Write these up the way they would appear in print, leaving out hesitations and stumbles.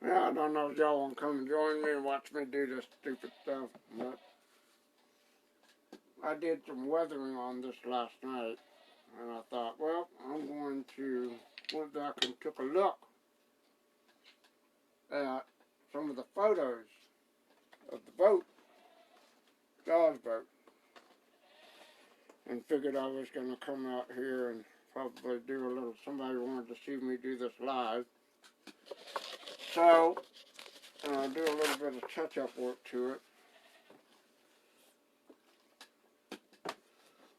Yeah, I don't know if y'all want to come and join me and watch me do this stupid stuff, but I did some weathering on this last night, and I thought, well, I'm going to went back and took a look at some of the photos of the boat, Jaws boat, and figured I was going to come out here and probably do a little, somebody wanted to see me do this live. So, do a little bit of touch-up work to it.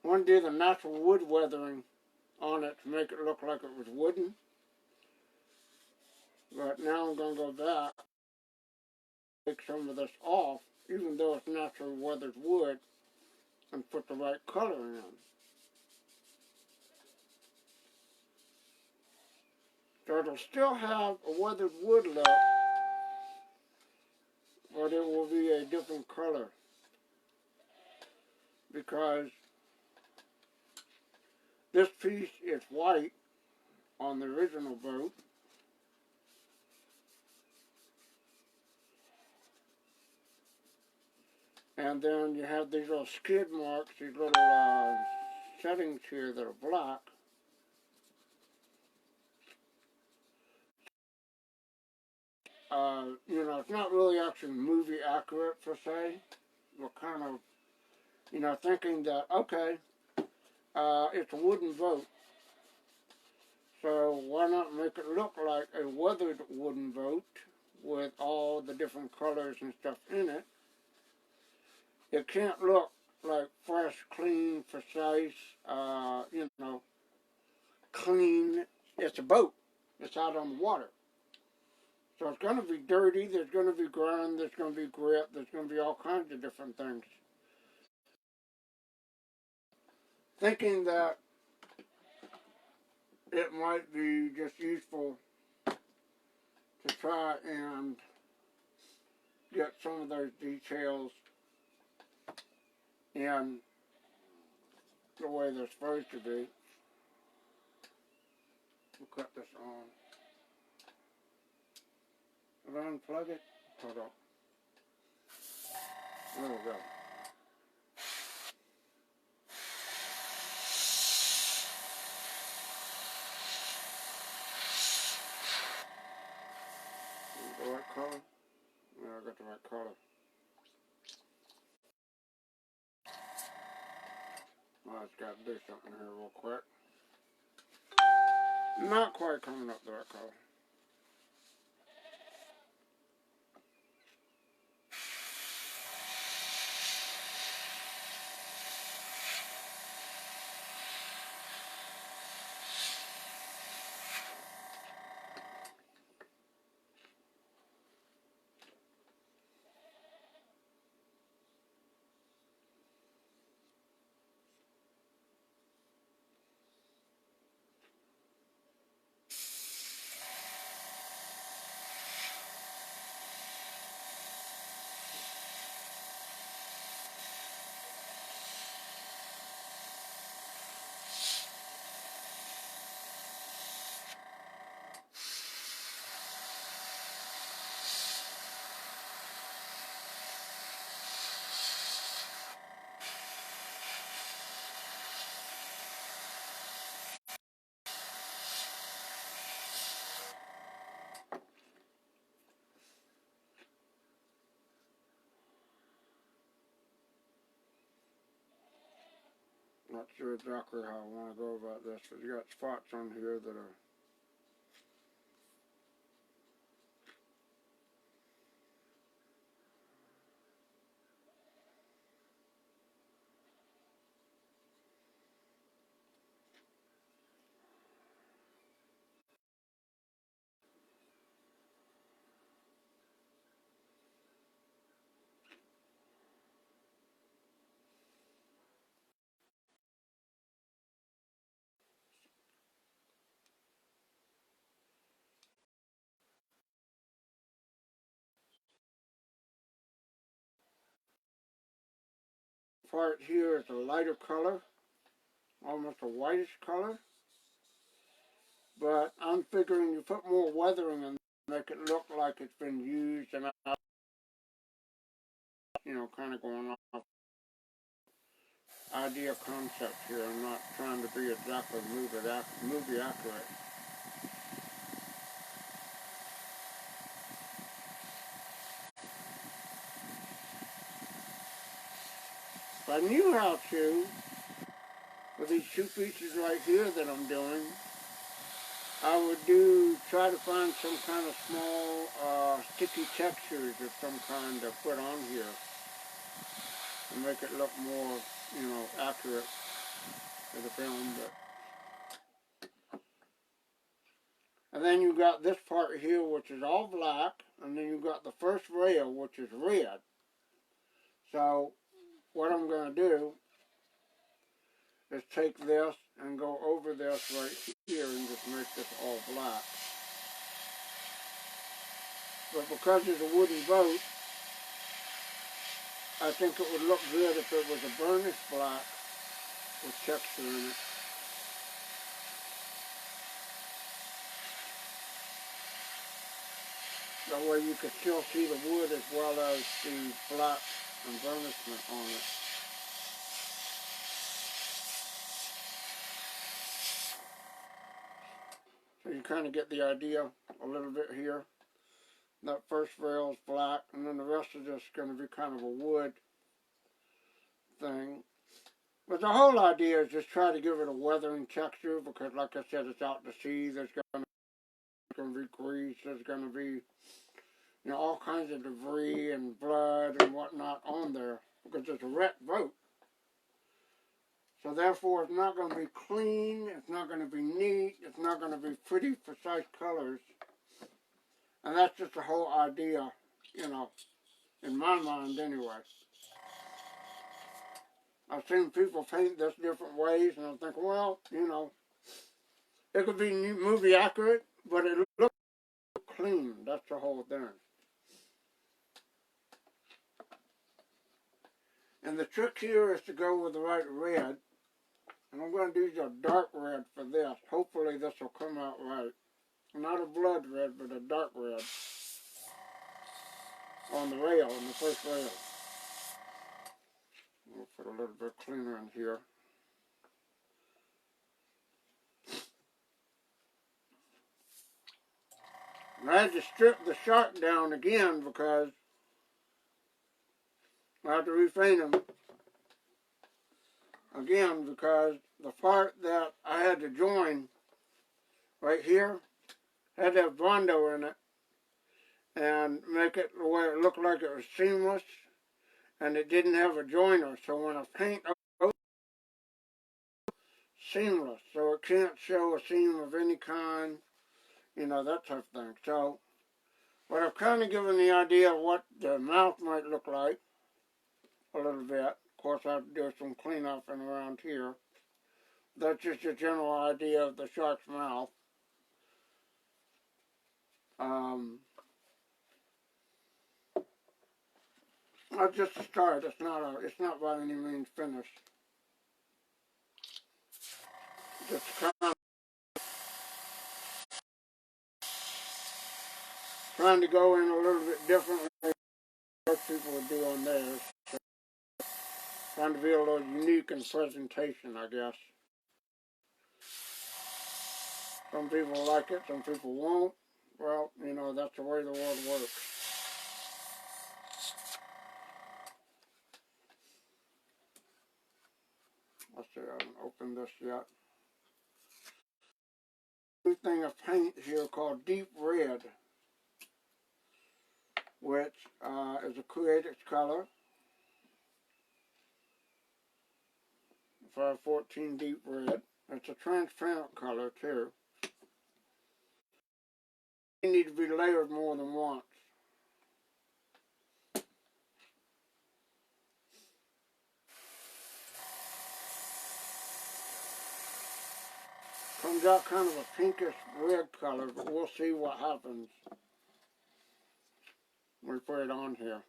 I want to do the natural wood weathering on it to make it look like it was wooden. But now I'm going to go back, take some of this off, even though it's natural weathered wood, and put the right color in. So it'll still have a weathered wood look, but it will be a different color. Because this piece is white on the original boat. And then you have these little skid marks, these little settings here that are black. You know, it's not really actually movie accurate per se. We're kind of, thinking that, okay, it's a wooden boat. So why not make it look like a weathered wooden boat with all the different colors and stuff in it? It can't look like fresh, clean, precise, clean. It's a boat. It's out on the water. So it's going to be dirty, there's going to be grime, there's going to be grit, there's going to be all kinds of different things. Thinking that it might be just useful to try and get some of those details in the way they're supposed to be. We'll cut this on. Did I unplug it? Hold on. There we go. The right color? Yeah, I got the right color. I just got to do something here real quick. Not quite coming up the right color. Not sure exactly how I want to go about this, but you got spots on here that are part here is a lighter color, almost a whitish color. But I'm figuring you put more weathering in make it look like it's been used, and I, kind of going off idea concept here. I'm not trying to be exactly movie accurate. If I knew how to, with these two pieces right here that I'm doing, I would try to find some kind of small sticky textures of some kind to put on here and make it look more, accurate to the film. And then you got this part here, which is all black, and then you got the first rail, which is red. So what I'm going to do is take this and go over this right here and just make this all black. But because it's a wooden boat, I think it would look good if it was a burnished black with texture in it. That way you could still see the wood as well as the black and burnishment on it. So you kind of get the idea a little bit here. That first rail is black, and then the rest is just going to be kind of a wood thing. But the whole idea is just try to give it a weathering texture, because like I said, it's out to sea. There's going to be grease, there's going to be all kinds of debris and blood and whatnot on there, because it's a wrecked boat. So therefore it's not going to be clean, it's not going to be neat, it's not going to be pretty precise colors. And that's just the whole idea, in my mind anyway. I've seen people paint this different ways, and I'm thinking, well, it could be movie accurate, but it looks clean. That's the whole thing. And the trick here is to go with the right red. And I'm going to use a dark red for this. Hopefully this will come out right. Not a blood red, but a dark red on the rail, on the first rail. We'll put a little bit cleaner in here. And I had to strip the shark down again because I had to repaint him again, because the part that I had to join right here had to have Bondo in it and make it the way it looked like it was seamless, and it didn't have a joiner. So when I paint, seamless, so it can't show a seam of any kind, that type of thing. So, but I've kind of given the idea of what the mouth might look like a little bit. Of course, I have to do some cleanup and around here. That's just a general idea of the shark's mouth. That's just a start. It's not by any means finished. Just kind of trying to go in a little bit differently than most people would do on theirs. So trying to be a little unique in presentation, I guess. Some people like it, some people won't. Well, that's the way the world works. Let's see, I haven't opened this yet. New thing of paint here called Deep Red, which is a creative color. 514 Deep Red. It's a transparent color too. They need to be layered more than once. Comes out kind of a pinkish red color, but we'll see what happens when we put it on here.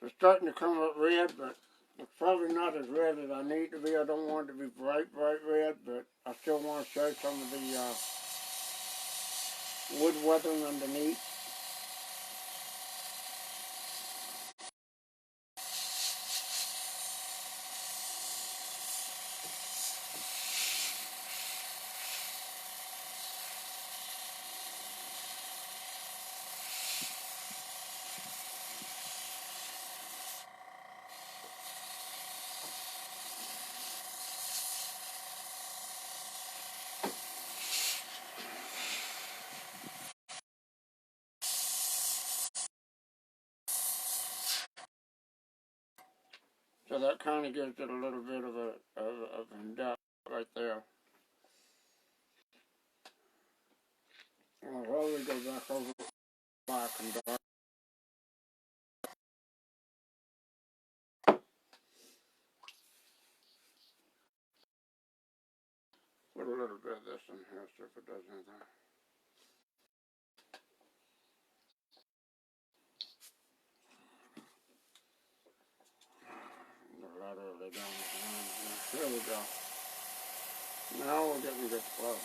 It's starting to come up red, but it's probably not as red as I need to be. I don't want it to be bright red, but I still want to show some of the wood weathering underneath. So that kind of gives it a little bit of a depth right there. I'll slowly go back over black and dark. Put a little bit of this in here, see if it does anything. A lot early down the line here. There we go. Now we're getting good flow.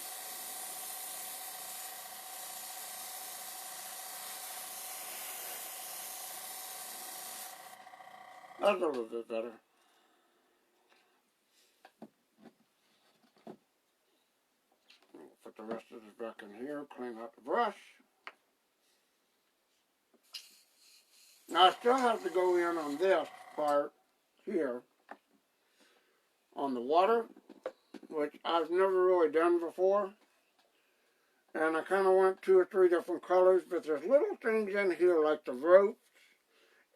That's a little bit better. Put the rest of this back in here, clean out the brush. Now I still have to go in on this part here on the water, which I've never really done before. And I kind of went 2 or 3 different colors, but there's little things in here like the ropes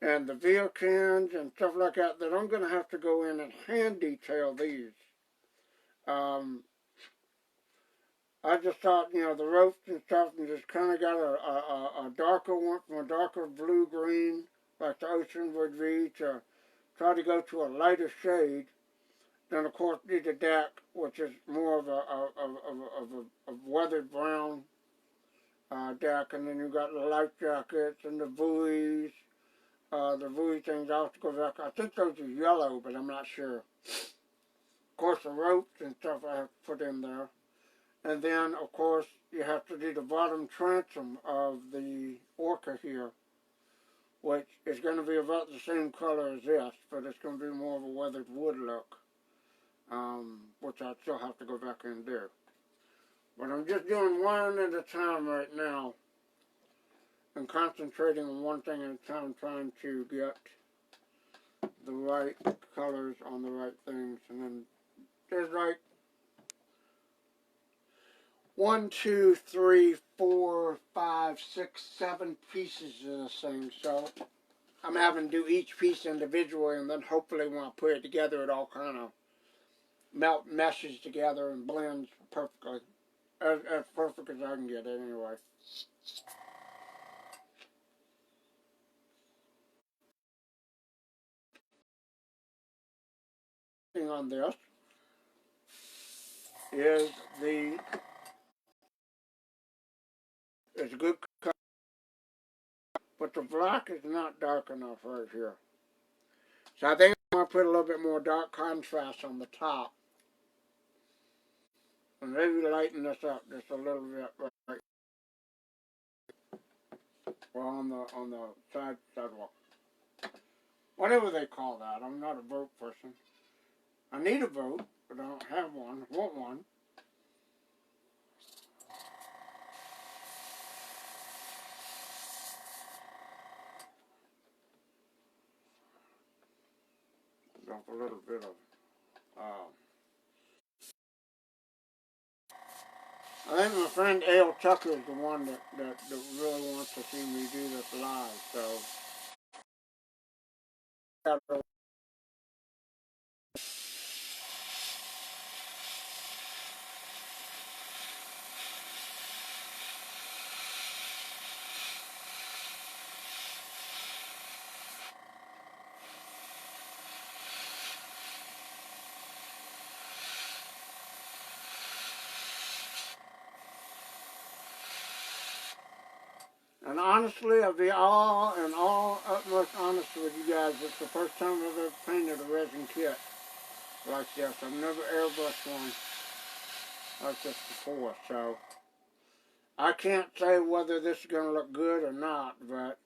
and the beer cans and stuff like that that I'm going to have to go in and hand detail these. I just thought, you know, the ropes and stuff, and just kind of got a darker one from a darker blue-green, like the ocean would be, to try to go to a lighter shade. Then, of course, did the deck, which is more of a weathered brown deck, and then you got the life jackets and the buoys. The buoy things, I'll have to go back. I think those are yellow, but I'm not sure. Of course, the ropes and stuff I have to put in there. And then, of course, you have to do the bottom transom of the orca here, which is going to be about the same color as this, but it's going to be more of a weathered wood look, which I still have to go back and do. But I'm just doing one at a time right now, and concentrating on one thing at a time, trying to get the right colors on the right things. And then there's like 1, 2, 3, 4, 5, 6, 7 pieces of this thing. So I'm having to do each piece individually, and then hopefully when I put it together, it all kind of meshes together and blends perfectly. As perfect as I can get it anyway. Thing on this is it's a good color, but the black is not dark enough right here. So I think I'm going to put a little bit more dark contrast on the top. And maybe lighten this up just a little bit right well, on the sidewalk. Whatever they call that. I'm not a boat person. I need a boat, but I don't have one. I want one. Drop a little bit of I think my friend Ale Tucker is the one that really wants to see me do this live, so And honestly, I'll be all utmost honest with you guys. It's the first time I've ever painted a resin kit like this. I've never airbrushed one like this before, so I can't say whether this is going to look good or not, but,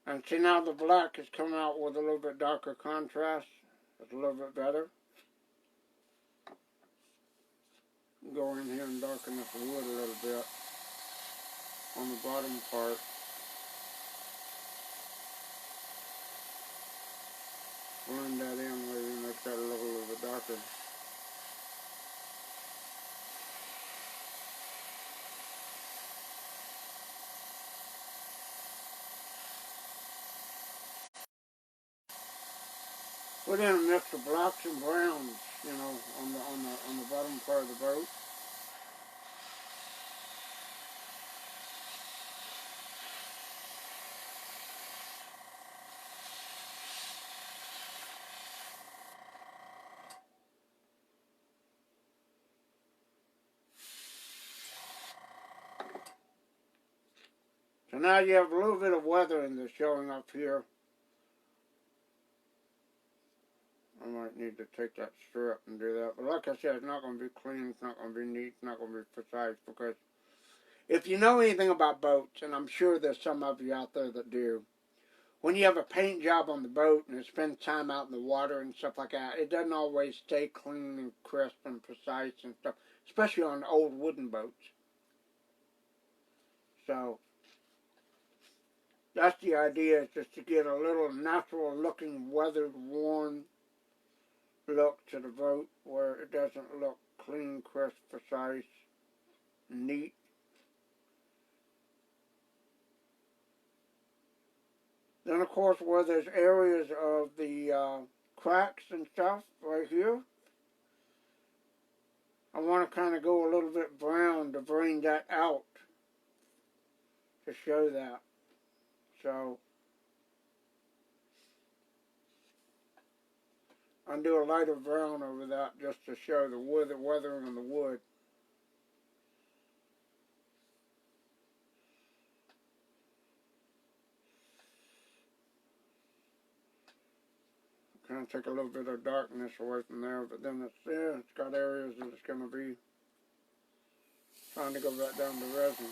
and see now the black has come out with a little bit darker contrast. It's a little bit better. Go in here and darken up the wood a little bit on the bottom part. Blend that in, maybe make that a little bit darker. Put in a mix of blacks and browns, you know, on the bottom part of the boat. So now you have a little bit of weathering that's showing up here. I might need to take that strip and do that. But like I said, it's not going to be clean, it's not going to be neat, it's not going to be precise, because if you know anything about boats, and I'm sure there's some of you out there that do, when you have a paint job on the boat and it spends time out in the water and stuff like that, it doesn't always stay clean and crisp and precise and stuff, especially on old wooden boats. So that's the idea, is just to get a little natural looking, weathered, worn look to the boat where it doesn't look clean, crisp, precise, neat. Then of course where there's areas of the cracks and stuff right here, I want to kind of go a little bit brown to bring that out, to show that. So I'll do a lighter brown over that just to show the wood, the weathering on the wood. Kind of take a little bit of darkness away from there, but then it's got areas that it's going to be trying to go back down to resin.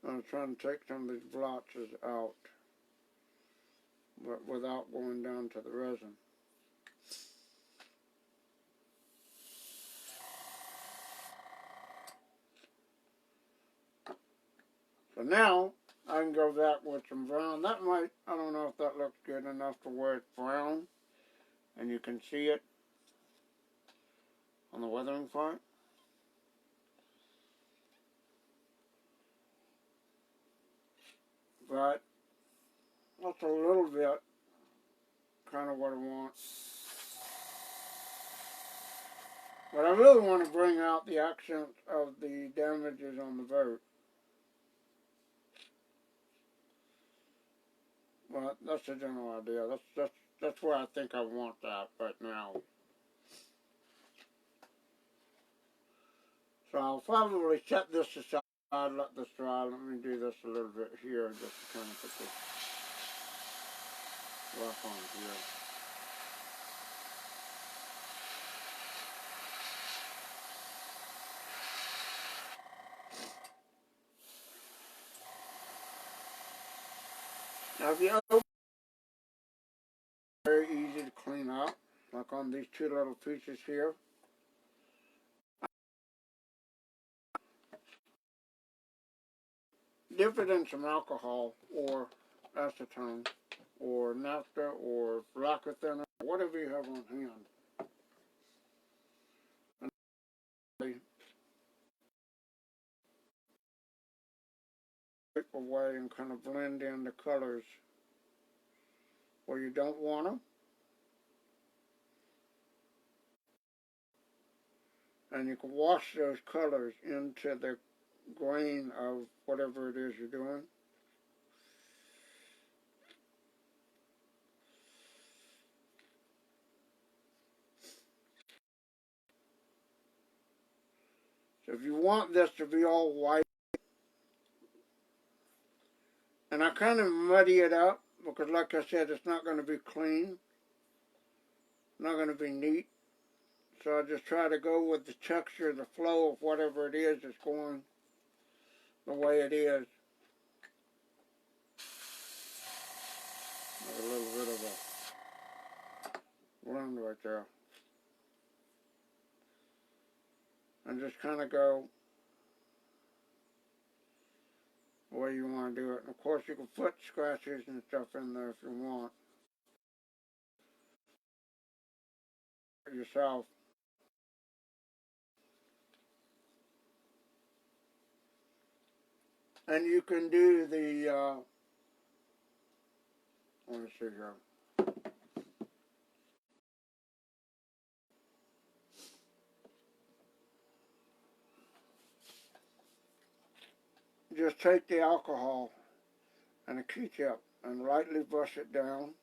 I'm trying to take some of these blotches out, but without going down to the resin. So now I can go back with some brown. That might, I don't know if that looks good enough to where it's brown and you can see it on the weathering part. But that's a little bit kind of what I want. But I really want to bring out the accents of the damages on the boat. Well, that's the general idea. That's where I think I want that right now. So I'll probably set this aside, let this dry. Let me do this a little bit here just to kind of put this rough on here. Now if you open, very easy to clean up, like on these two little pieces here. Dip it in some alcohol or acetone or naphtha or lacquer thinner, whatever you have on hand. And take away and kind of blend in the colors where you don't want them. And you can wash those colors into the grain of whatever it is you're doing. So if you want this to be all white, and I kind of muddy it up because like I said, it's not going to be clean, not going to be neat. So I just try to go with the texture, the flow of whatever it is that's going the way it is. There's a little bit of a blend right there. And just kind of go the way you want to do it. And of course you can put scratches and stuff in there if you want yourself. And you can do the, let me see here. Just take the alcohol and a Q-tip and lightly brush it down.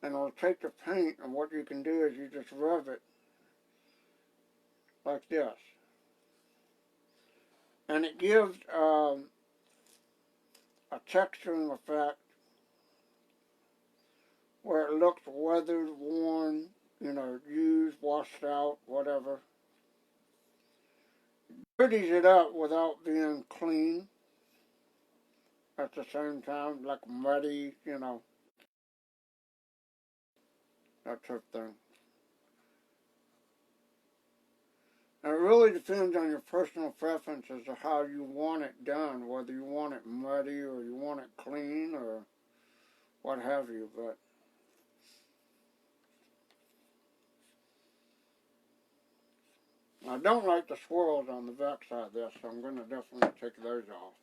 And it'll take the paint, and what you can do is you just rub it like this. And it gives a texturing effect where it looks weathered, worn, you know, used, washed out, whatever. Pretties it up without being clean at the same time, like muddy, you know, that type of thing. And it really depends on your personal preferences of how you want it done, whether you want it muddy or you want it clean or what have you. But I don't like the swirls on the back side of this, so I'm going to definitely take those off.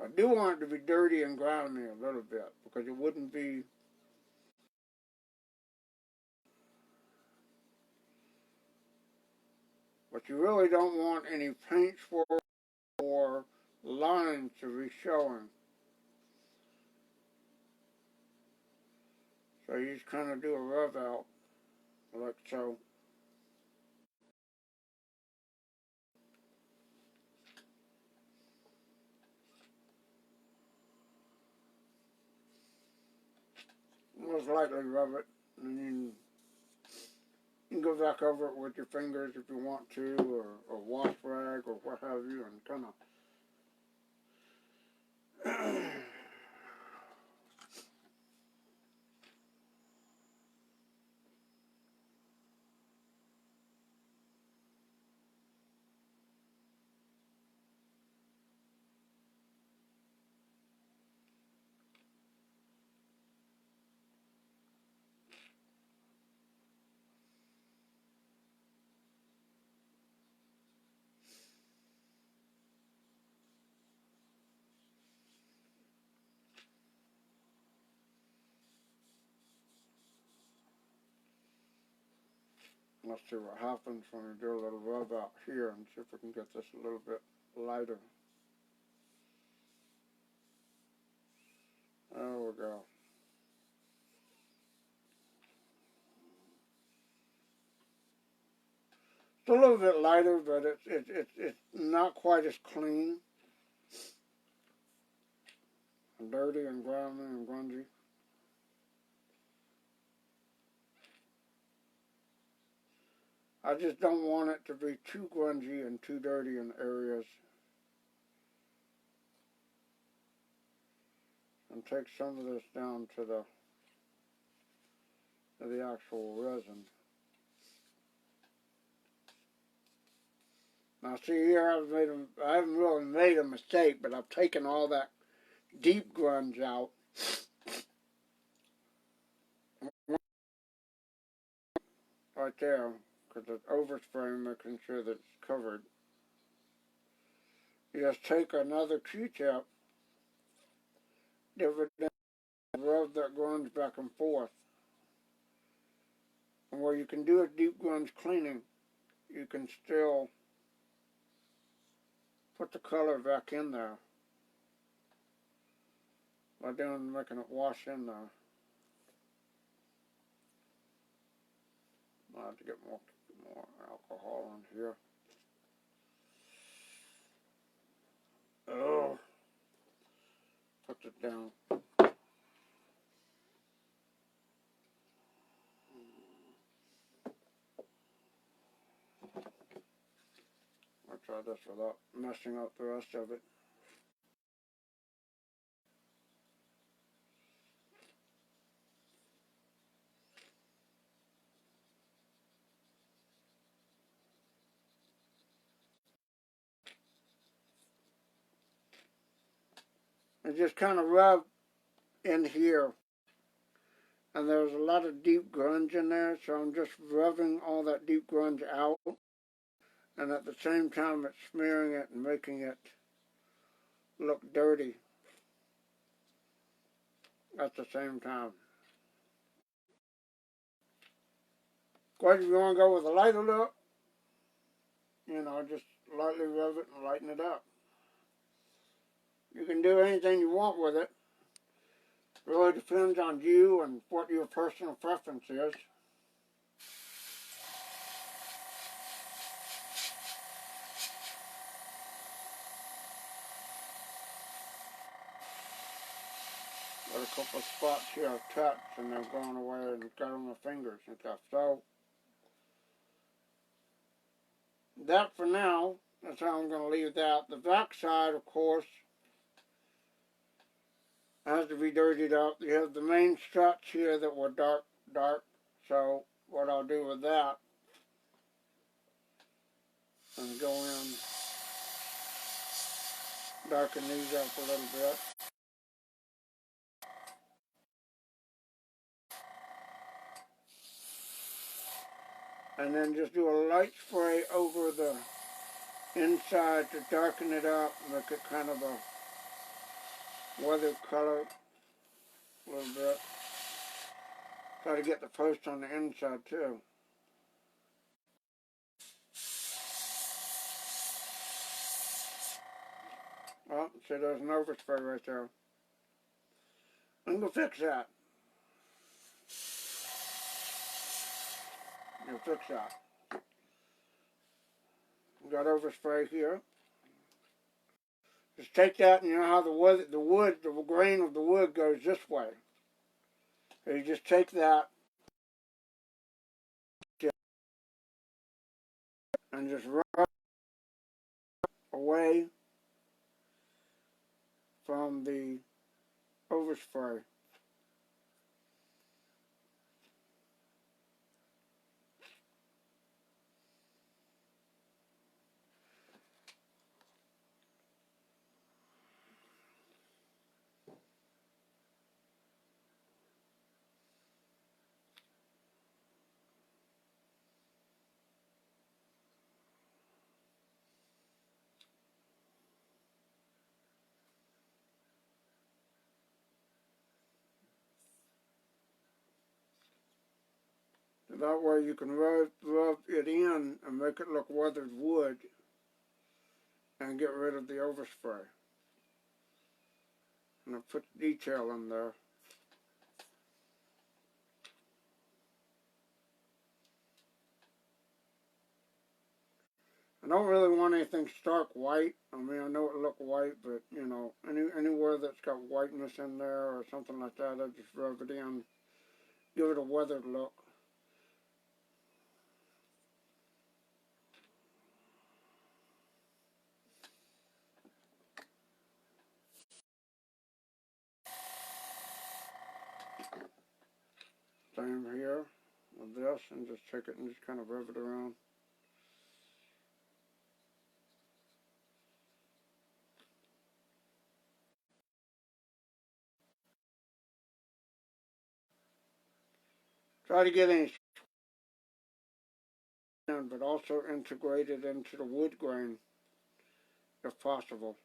I do want it to be dirty and grimy a little bit because it wouldn't be, but you really don't want any paint swirls or lines to be showing. So you just kind of do a rub out like so. Most likely rub it, and then you can go back over it with your fingers if you want to, or a wash rag or what have you, and kind of let's see what happens when we do a little rub out here and see if we can get this a little bit lighter. There we go. It's a little bit lighter, but it's not quite as clean and dirty and grimy and grungy. I just don't want it to be too grungy and too dirty in areas. And take some of this down to the actual resin. Now see here, I haven't really made a mistake, but I've taken all that deep grunge out. Right there, because it's overspray, making sure that it's covered. You just take another Q-tip, dip it in, rub that grunge back and forth. And where you can do a deep grunge cleaning, you can still put the color back in there by making it wash in there. I have to get more alcohol in here. Oh, put it down. I'll try this without messing up the rest of it. I just kind of rub in here, and there's a lot of deep grunge in there, so I'm just rubbing all that deep grunge out, and at the same time it's smearing it and making it look dirty at the same time. Of course, if you want to go with a lighter look, you know, just lightly rub it and lighten it up. You can do anything you want with it. It really depends on you and what your personal preference is. Got a couple of spots here I've touched and they've gone away and got on my fingers and stuff. So, that for now, that's how I'm going to leave that. The back side, of course, has to be dirtied up. You have the main struts here that were dark. So, what I'll do with that and go in, darken these up a little bit. And then just do a light spray over the inside to darken it up, make it kind of a weathered color a little bit. Try to get the post on the inside too. Oh, see there's an overspray right there. I'm going to fix that. You'll fix that. Got overspray here. Just take that, and you know how the grain of the wood goes this way. So you just take that and just rub away from the overspray. That way you can rub it in and make it look weathered wood and get rid of the overspray. And I put detail in there. I don't really want anything stark white. I mean, I know it look white, but you know, anywhere that's got whiteness in there or something like that, I just rub it in, give it a weathered look. Same here with this, and just take it and just kind of rub it around. Try to get any in, but also integrate it into the wood grain if possible.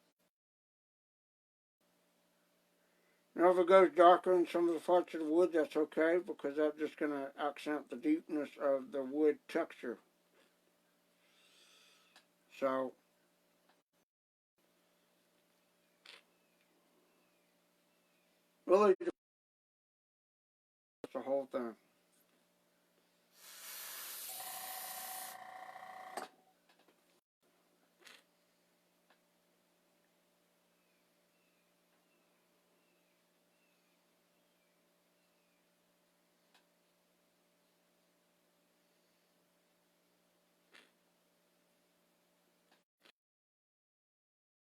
Now if it goes darker in some of the parts of the wood, that's okay, because that's just going to accent the deepness of the wood texture. So, really, that's the whole thing.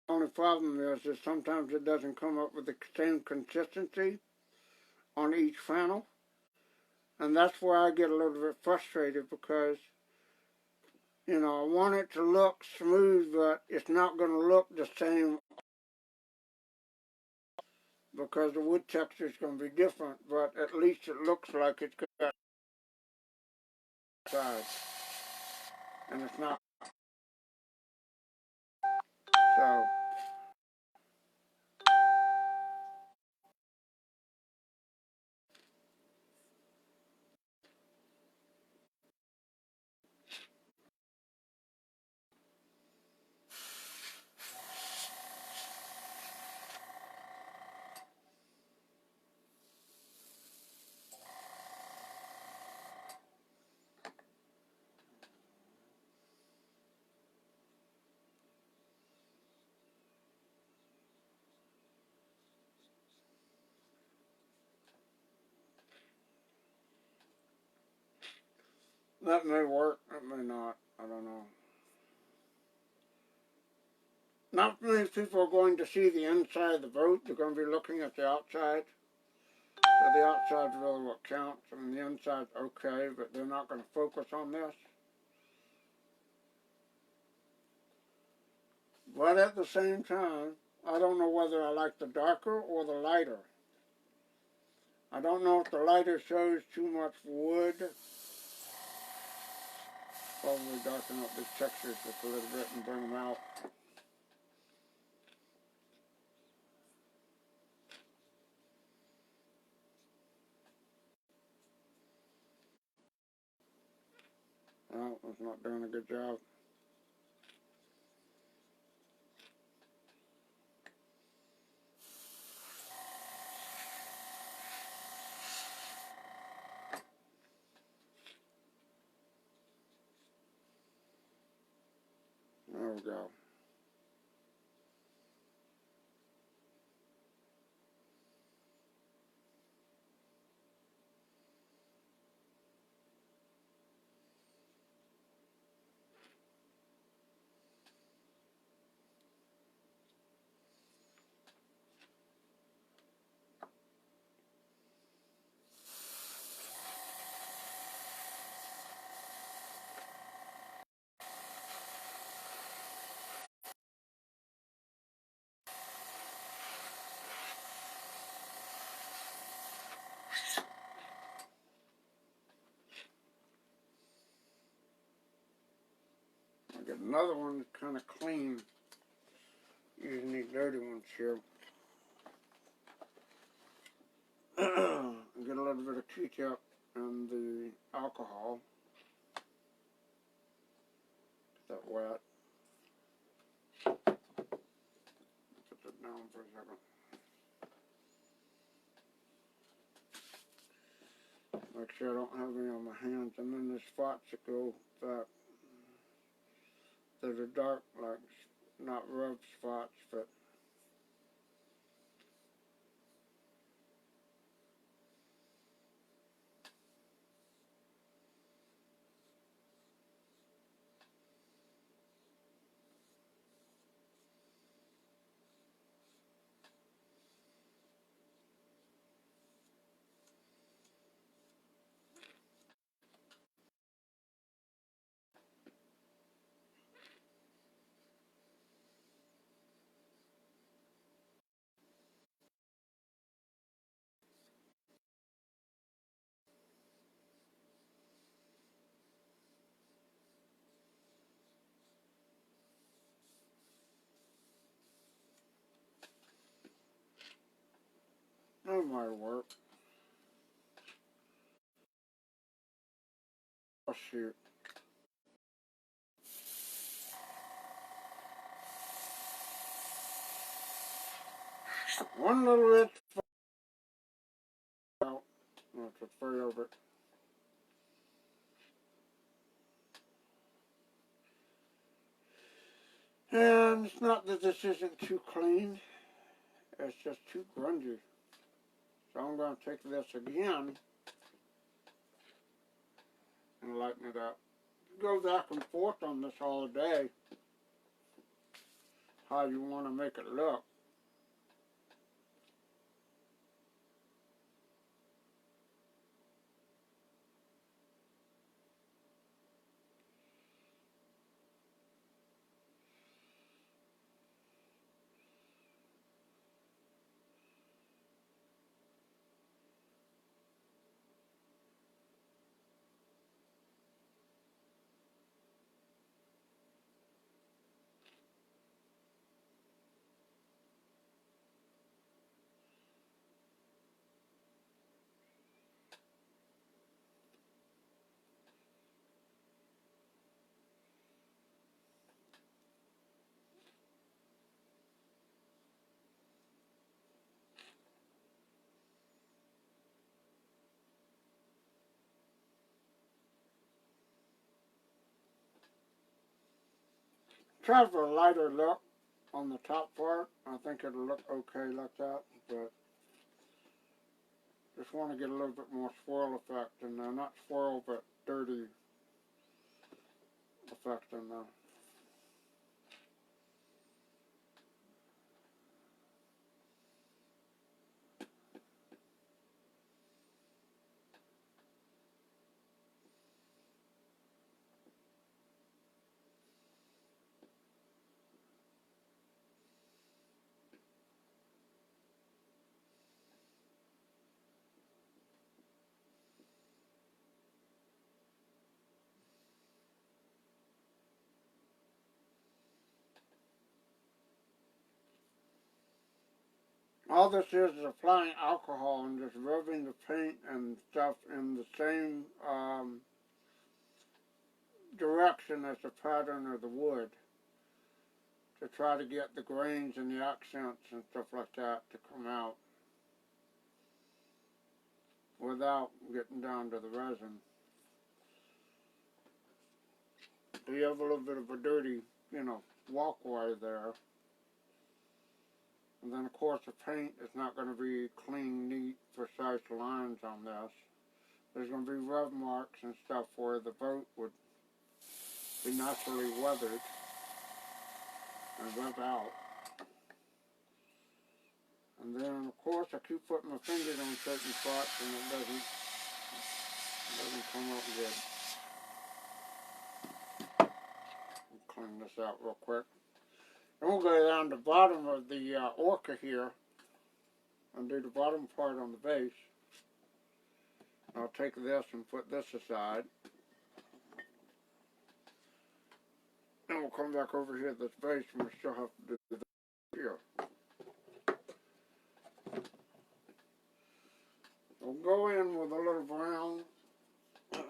The only problem is that sometimes it doesn't come up with the same consistency on each panel. And that's where I get a little bit frustrated, because, you know, I want it to look smooth, but it's not going to look the same because the wood texture is going to be different, but at least it looks like it's got size. And it's not. So, that may work, it may not, I don't know. Not many people are going to see the inside of the boat, they're going to be looking at the outside. So the outside's really what counts. I mean, the inside's okay, but they're not going to focus on this. But at the same time, I don't know whether I like the darker or the lighter. I don't know if the lighter shows too much wood. Probably darken up these textures just a little bit and bring them out. Well, it's not doing a good job. There we go. I'll get another one that's kind of clean. Using these dirty ones here. Get a little bit of Q-tip and the alcohol. Get that wet. Put that down for a second. Make sure I don't have any on my hands. And then the spots that go back. They're the dark, like, not rough spots, but That might work. Oh shoot. One little bit out. I'll just spray over it. And it's not that this isn't too clean, it's just too grungy. So I'm going to take this again and lighten it up. Go back and forth on this all day, how you want to make it look. Try for a lighter look on the top part. I think it'll look okay like that, but just want to get a little bit more swirl effect in there. Not swirl, but dirty effect in there. All this is applying alcohol and just rubbing the paint and stuff in the same direction as the pattern of the wood to try to get the grains and the accents and stuff like that to come out without getting down to the resin. So you have a little bit of a dirty, walkway there. And then of course the paint is not going to be clean, neat, precise lines on this. There's going to be rub marks and stuff where the boat would be naturally weathered and rub out. And then of course I keep putting my fingers on certain spots and it doesn't come up good. Clean this out real quick. And we'll go down the bottom of the orca here and do the bottom part on the base. I'll take this and put this aside. And we'll come back over here to this base and we still have to do this here. We'll go in with a little brown, a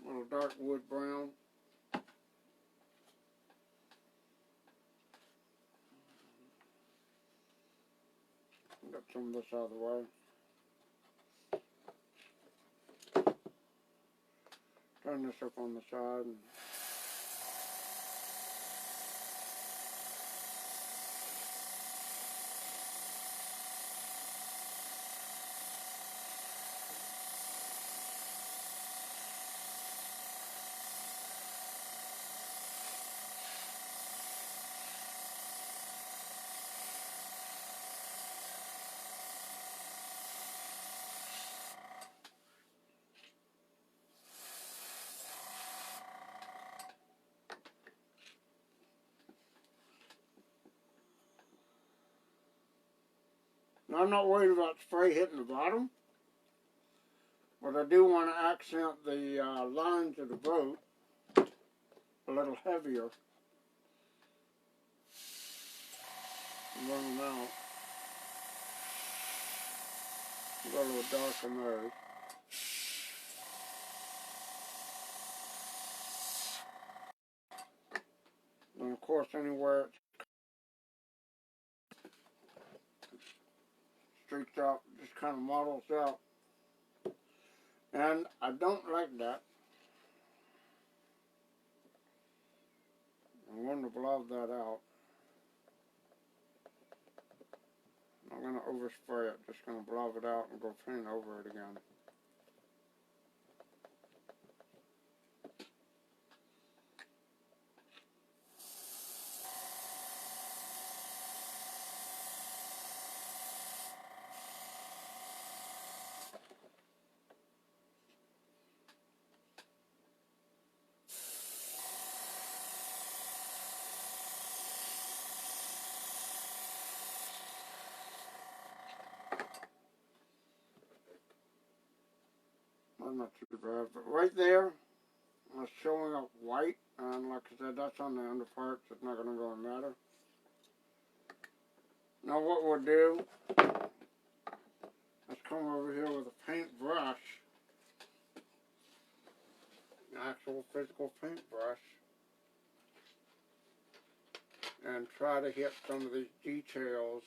little dark wood brown. Get some of this out of the way. Turn this up on the side. Now, I'm not worried about spray hitting the bottom, but I do want to accent the lines of the boat a little heavier. Run them out. Go a little dark in those. And of course, anywhere it streaks out, just kind of models out. And I don't like that. I'm going to blob that out. I'm going to overspray it. Just going to blob it out and go paint over it again. That's not too bad, but right there, it's showing up white, and like I said, that's on the under parts. It's not going to really matter. Now what we'll do, let's come over here with a paintbrush, an actual physical paintbrush, and try to hit some of these details.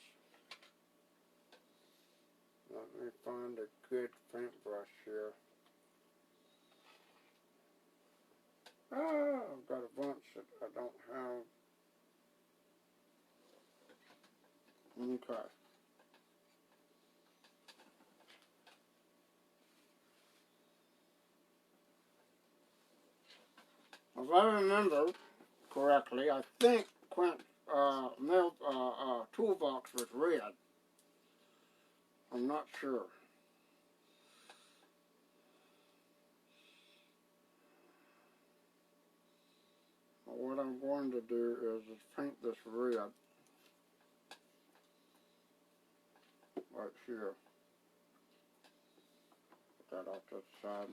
Let me find a good paintbrush here. I've got a bunch that I don't have. Okay. If I remember correctly, I think Quint toolbox was red. I'm not sure. But what I'm going to do is just paint this red right here. Put that off to the side.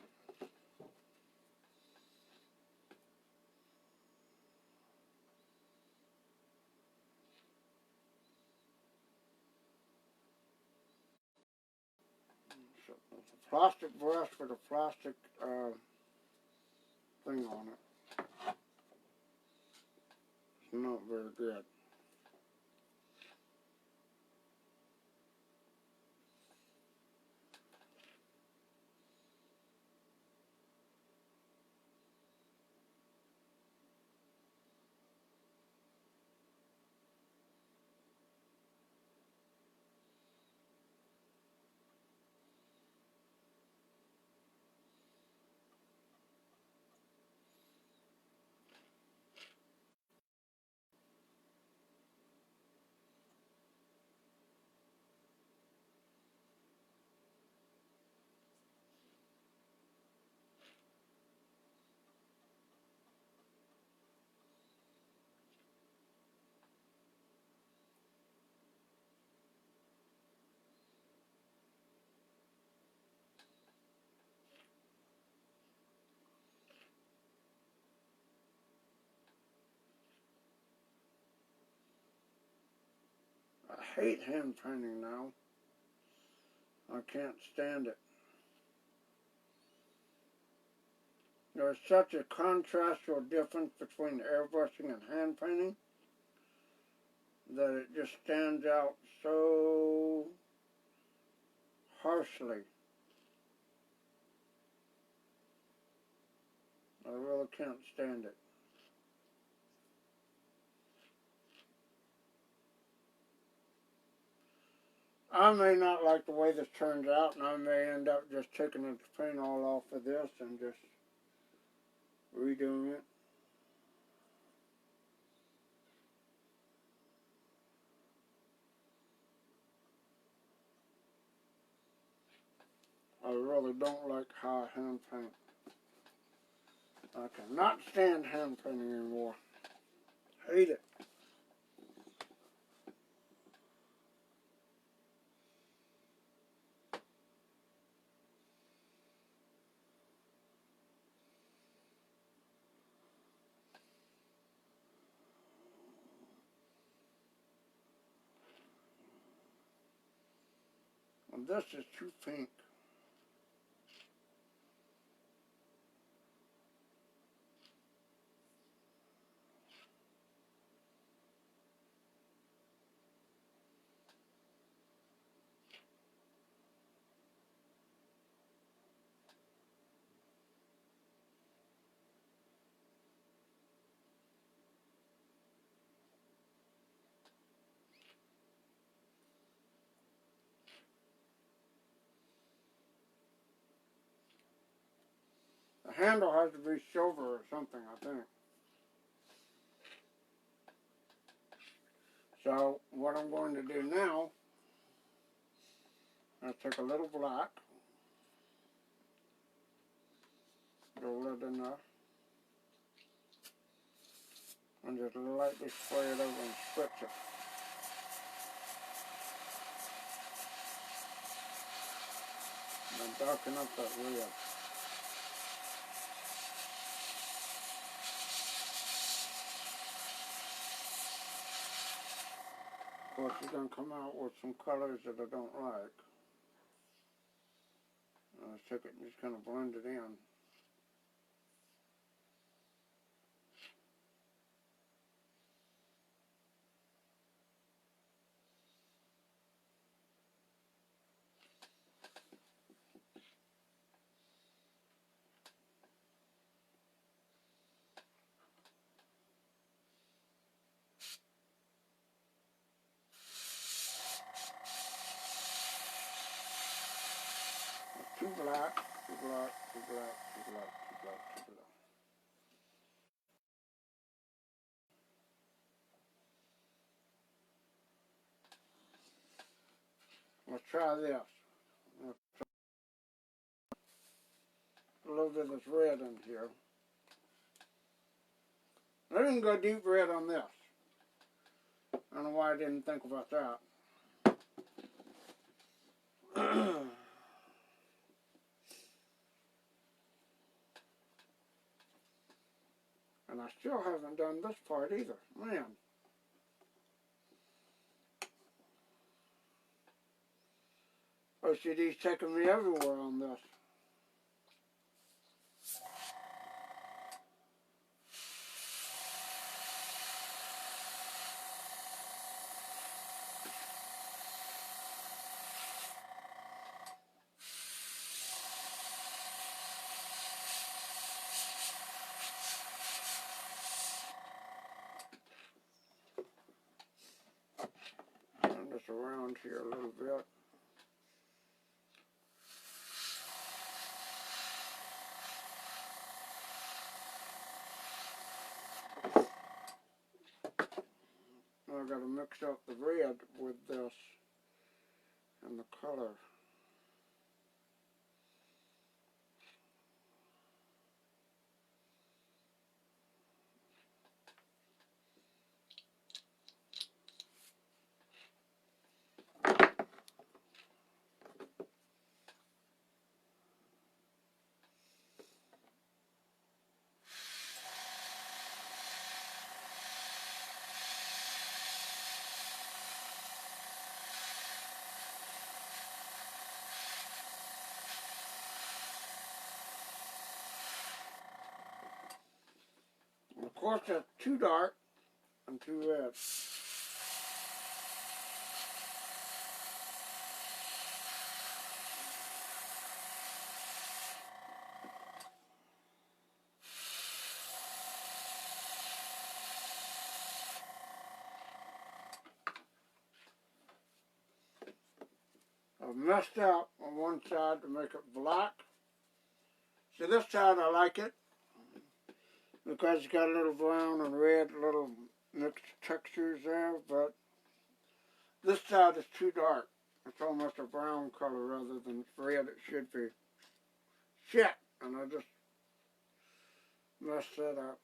So it's a plastic brush with a plastic thing on it. It's not very good. I hate hand painting now. I can't stand it. There's such a contrastal difference between airbrushing and hand painting that it just stands out so harshly. I really can't stand it. I may not like the way this turns out, and I may end up just taking the paint all off of this and just redoing it. I really don't like how I hand paint. I cannot stand hand painting anymore. Hate it. this is too pink. The handle has to be silver or something, I think. So what I'm going to do now, I'll take a little black, roll it enough, and just lightly spray it over and spritz it. And darken up that red. Of course, you're going to come out with some colors that I don't like. I took it and just kind of blend it in. Too black, too black, too black, too black, too black, too black. Let's try this. Let's try a little bit of this red in here. I didn't go deep red on this. I don't know why I didn't think about that. And I still haven't done this part either. Man. OCD's taking me everywhere on this. Turn this around here a little bit. I've got to mix up the red with this and the color. And of course that's too dark and too red. I've messed up on one side to make it black. See, this side I like it because it's got a little brown and red, little mixed textures there, but this side is too dark. It's almost a brown color rather than red it should be. Shit! And I just messed that up.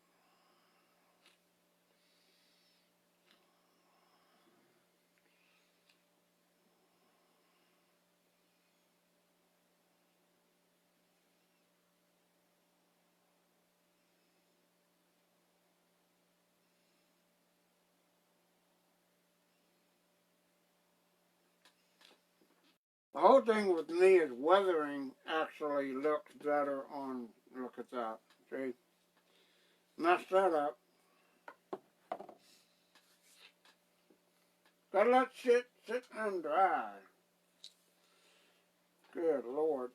The whole thing with me is weathering actually looks better on, look at that, see? Mess that up. Gotta let shit sit and dry. Good Lord.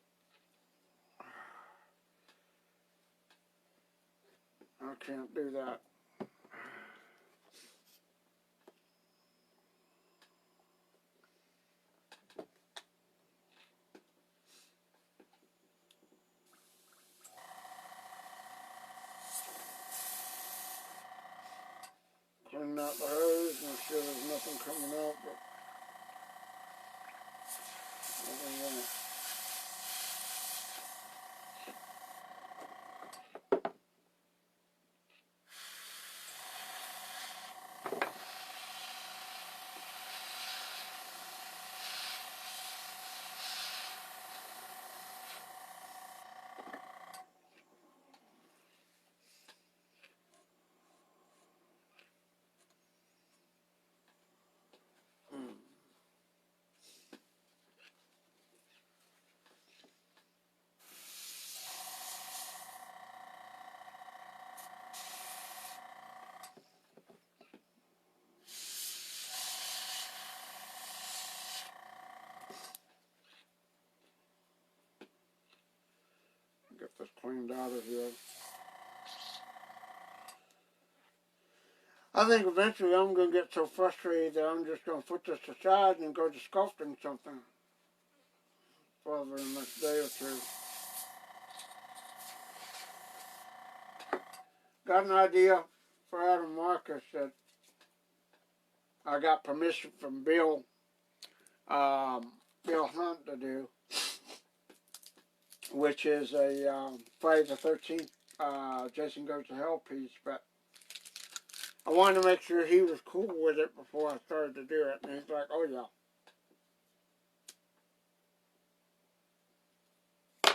I can't do that. Clean out the hose, make sure there's nothing coming out, but nothing in it. Get this cleaned out of here. I think eventually I'm going to get so frustrated that I'm just going to put this aside and go to sculpting something for the next day or two. Got an idea for Adam Marcus that I got permission from Bill Hunt to do, which is a Friday the 13th Jason Goes to Hell piece, but I wanted to make sure he was cool with it before I started to do it, and he's like, oh yeah.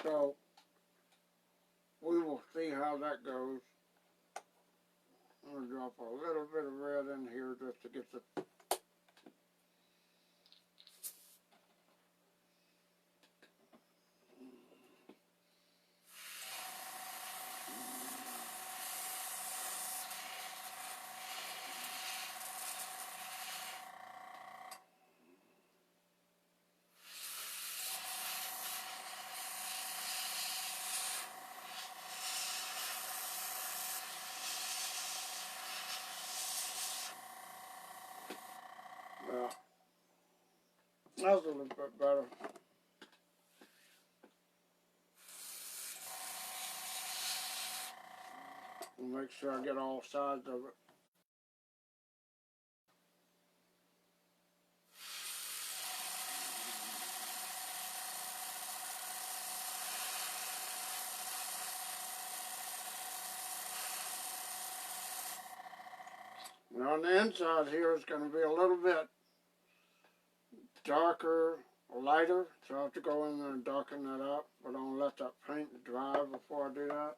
So, we will see how that goes. I'm going to drop a little bit of red in here just to get the that was a little bit better. We'll make sure I get all sides of it. Now on the inside here it's going to be a little bit darker, lighter, so I have to go in there and darken that up, but I'm going to let that paint dry before I do that.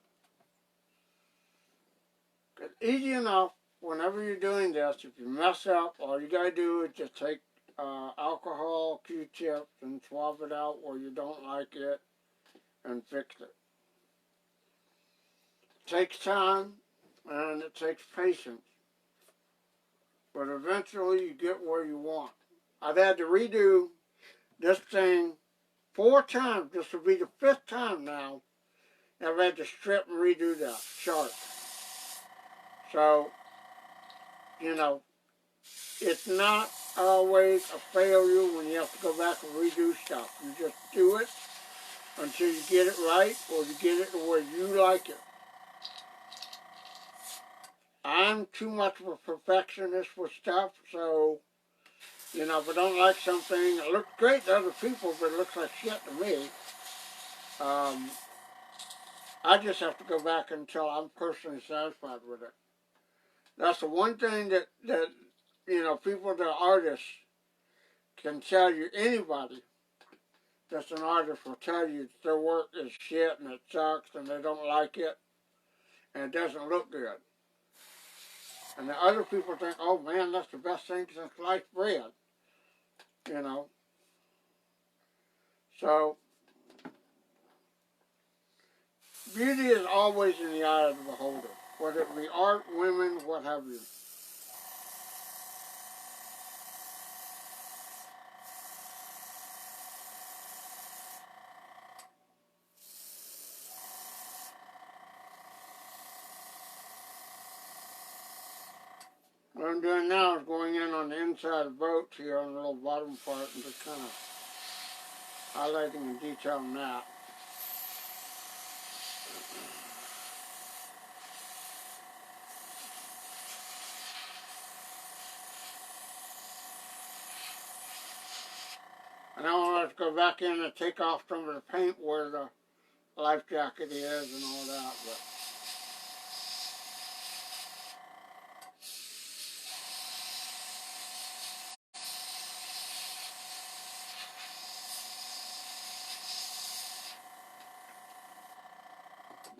It's easy enough whenever you're doing this. If you mess up, all you got to do is just take alcohol, Q-tips, and swab it out where you don't like it and fix it. It takes time and it takes patience, but eventually you get where you want. I've had to redo this thing 4 times. This will be the 5th time now. I've had to strip and redo that sharp. So, you know, it's not always a failure when you have to go back and redo stuff. You just do it until you get it right or you get it the way you like it. I'm too much of a perfectionist with stuff, so, you know, if I don't like something, it looks great to other people, but it looks like shit to me. I just have to go back until I'm personally satisfied with it. That's the one thing that you know, people that are artists can tell you. Anybody that's an artist will tell you their work is shit and it sucks and they don't like it and it doesn't look good. And the other people think, oh man, that's the best thing since sliced bread. You know. So, beauty is always in the eye of the beholder, whether it be art, women, what have you. What I'm doing now is going in on the inside of the boat here on the little bottom part and just kind of highlighting and detailing that. And now let's go back in and take off some of the paint where the life jacket is and all that. But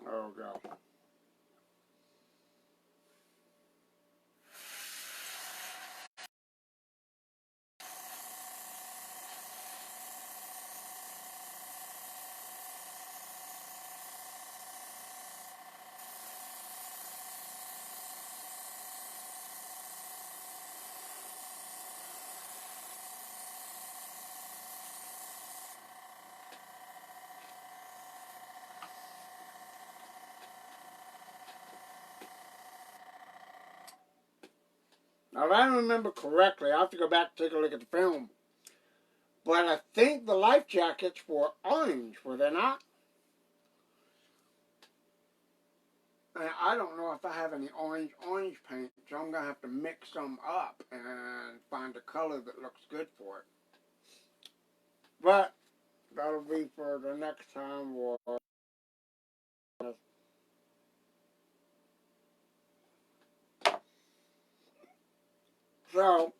oh god. Now if I remember correctly, I have to go back and take a look at the film. But I think the life jackets were orange, were they not? And I don't know if I have any orange paint, so I'm going to have to mix some up and find a color that looks good for it. But that'll be for the next time. So,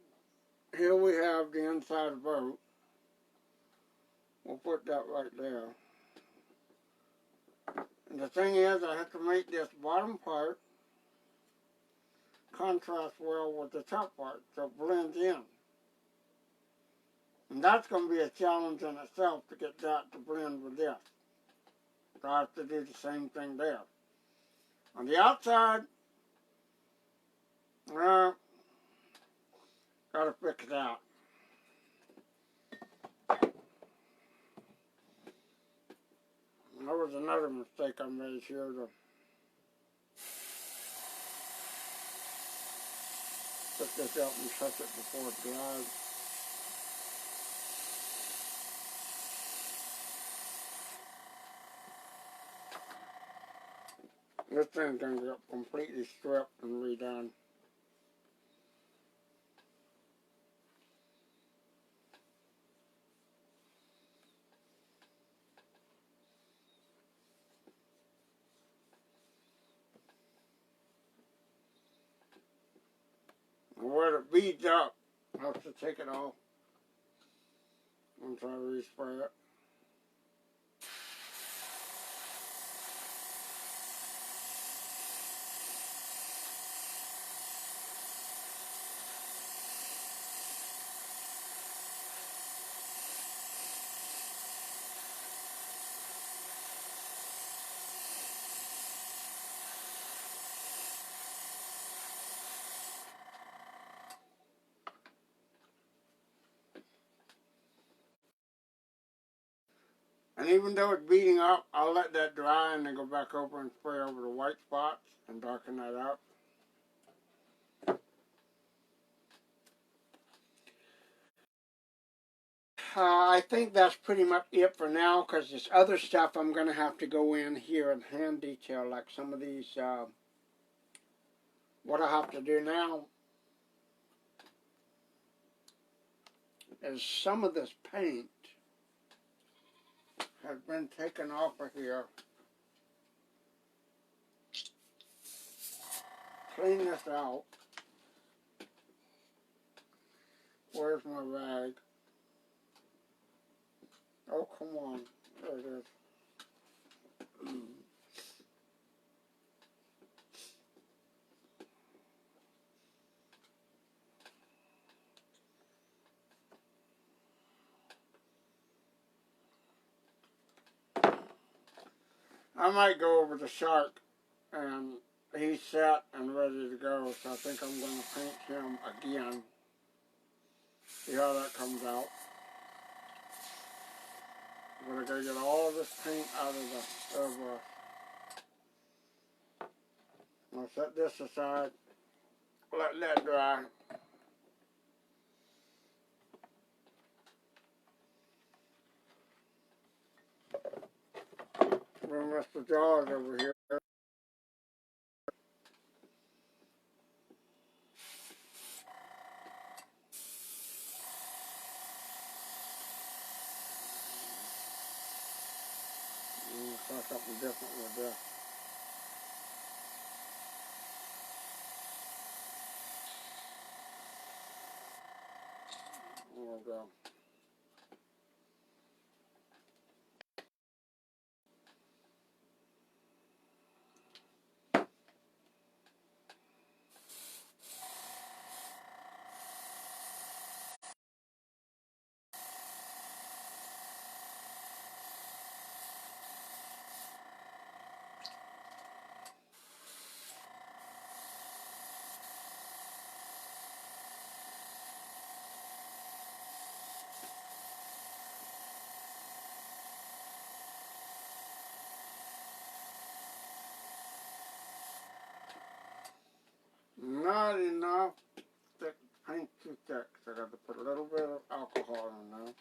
here we have the inside of the boat. We'll put that right there. And the thing is, I have to make this bottom part contrast well with the top part, so it blends in. And that's going to be a challenge in itself to get that to blend with this. So I have to do the same thing there. On the outside, gotta fix it out. That was another mistake I made here. To put this out and touch it before it dries. This thing's going to get completely stripped and redone. And where it beads up, I have to take it off once I respray it. And even though it's beating up, I'll let that dry and then go back over and spray over the white spots and darken that up. I think that's pretty much it for now, because this other stuff I'm going to have to go in here and hand detail, like some of these, what I have to do now is some of this paint has been taken off of here. Clean this out. Where's my rag? Oh, come on. There it is. I might go over the shark, and he's set and ready to go, so I think I'm going to paint him again. See how that comes out. I'm going to go get all this paint out of the airbrush. I'll set this aside, let that dry. Bring Mr. Jaws over here. Try something different with this. There we go. Not enough thick, paint too thick, so I got to put a little bit of alcohol in there.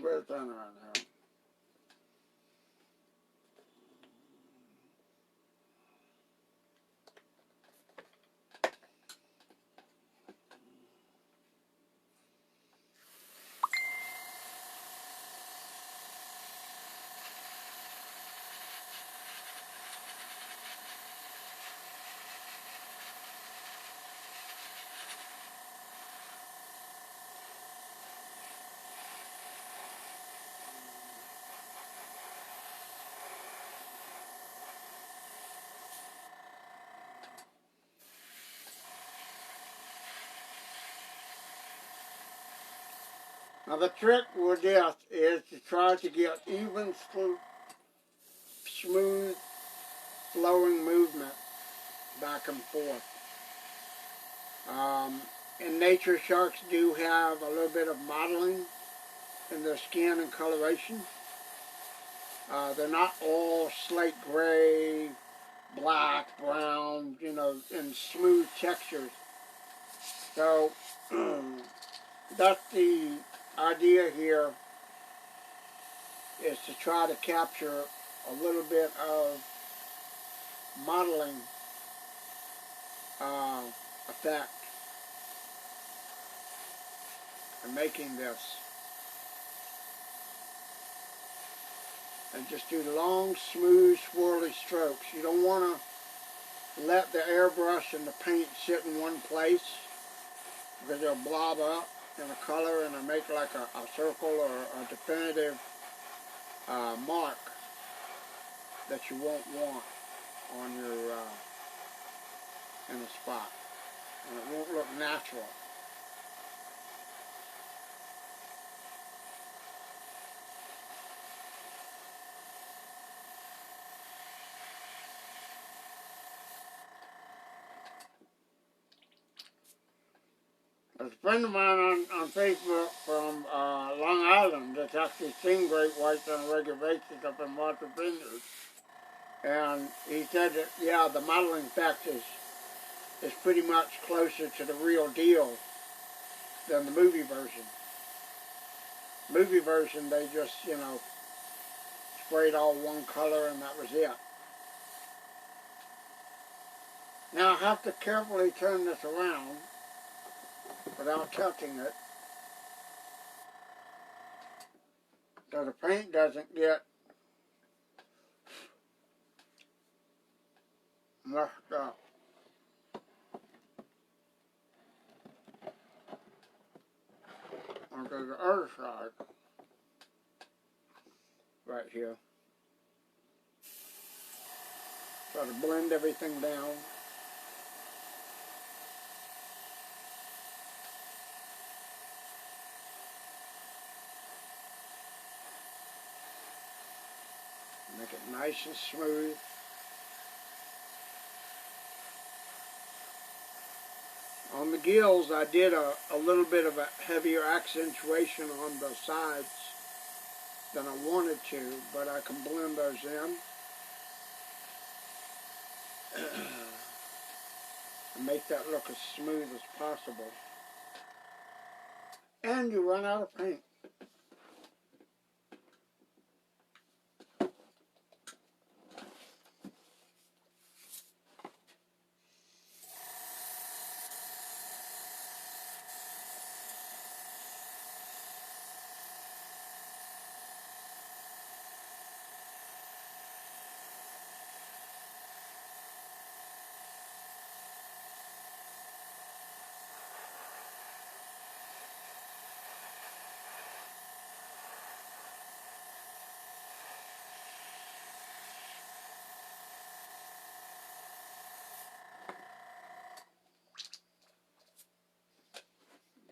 bit thinner in here. Now the trick with this is to try to get even, smooth, flowing movement back and forth. In nature, sharks do have a little bit of modeling in their skin and coloration. They're not all slate gray, black, brown, you know, in smooth textures. So that's the idea here, is to try to capture a little bit of modeling effect in making this. And just do long, smooth, swirly strokes. You don't want to let the airbrush and the paint sit in one place, because they'll blob up in a color and it'll make like a circle or a definitive mark that you won't want on your in a spot, and it won't look natural. There's a friend of mine on Facebook from Long Island that's actually seen great whites on a regular basis up in Martha Vineyard. And he said that, yeah, the modeling effect is pretty much closer to the real deal than the movie version. Movie version, they just, you know, sprayed all one color and that was it. Now I have to carefully turn this around without touching it, so the paint doesn't get messed up. Onto the other side, right here. Try to blend everything down. Make it nice and smooth. On the gills, I did a little bit of a heavier accentuation on the sides than I wanted to, but I can blend those in and make that look as smooth as possible. And you run out of paint.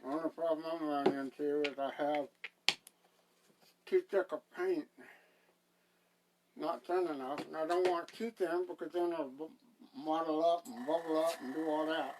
The only problem I'm running into is I have too thick of paint, not thin enough, and I don't want it too thin because then it'll model up and bubble up and do all that.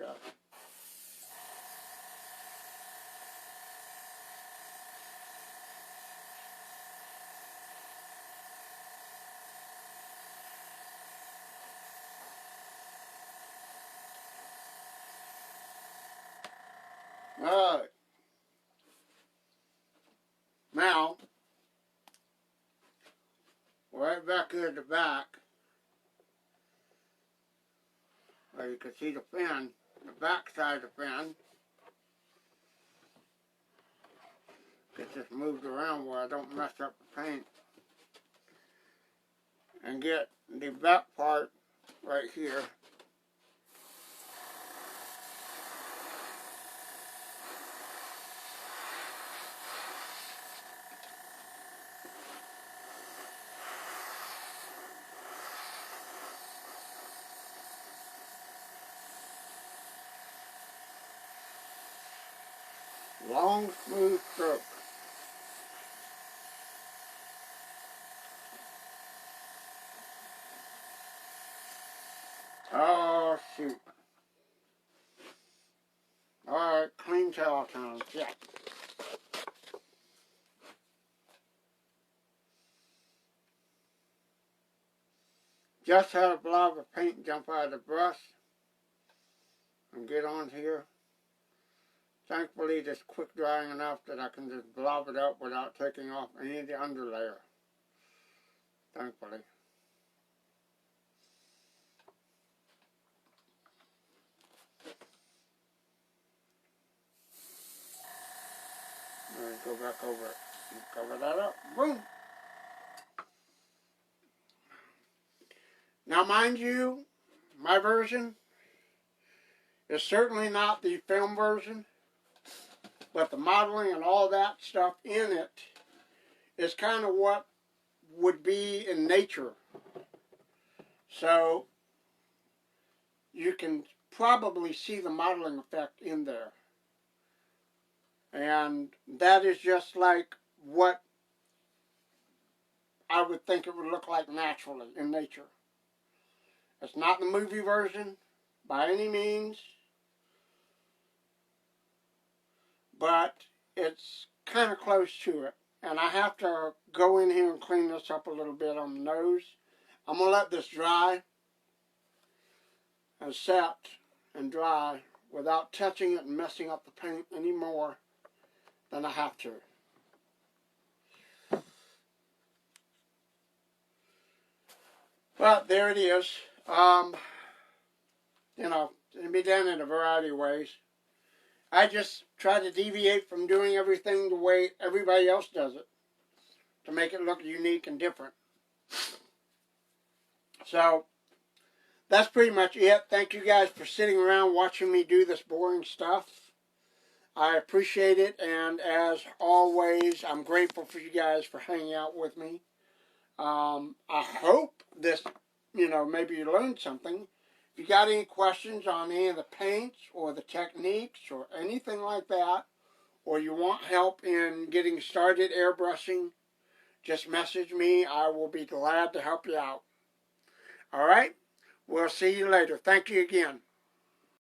stuff. Alright. Now, right back here at the back, where you can see the fin, the back side of the fin. Get this moved around where I don't mess up the paint. And get the back part right here. Long, smooth stroke. Oh, shoot. Alright, clean towel time. Yeah. Just had a blob of paint jump out of the brush and get on here. Thankfully, it's quick drying enough that I can just blob it up without taking off any of the underlayer. Thankfully. Alright, go back over it. Cover that up. Boom! Now, mind you, my version is certainly not the film version, but the modeling and all that stuff in it is kind of what would be in nature. So, you can probably see the modeling effect in there. And that is just like what I would think it would look like naturally in nature. It's not the movie version by any means, but it's kind of close to it. And I have to go in here and clean this up a little bit on the nose. I'm going to let this dry and set and dry without touching it and messing up the paint any more than I have to. But there it is. You know, it can be done in a variety of ways. I just try to deviate from doing everything the way everybody else does it to make it look unique and different. So, that's pretty much it. Thank you guys for sitting around watching me do this boring stuff. I appreciate it, and as always, I'm grateful for you guys for hanging out with me. I hope this, maybe you learned something. If you got any questions on any of the paints or the techniques or anything like that, or you want help in getting started airbrushing, just message me. I will be glad to help you out. All right? We'll see you later. Thank you again.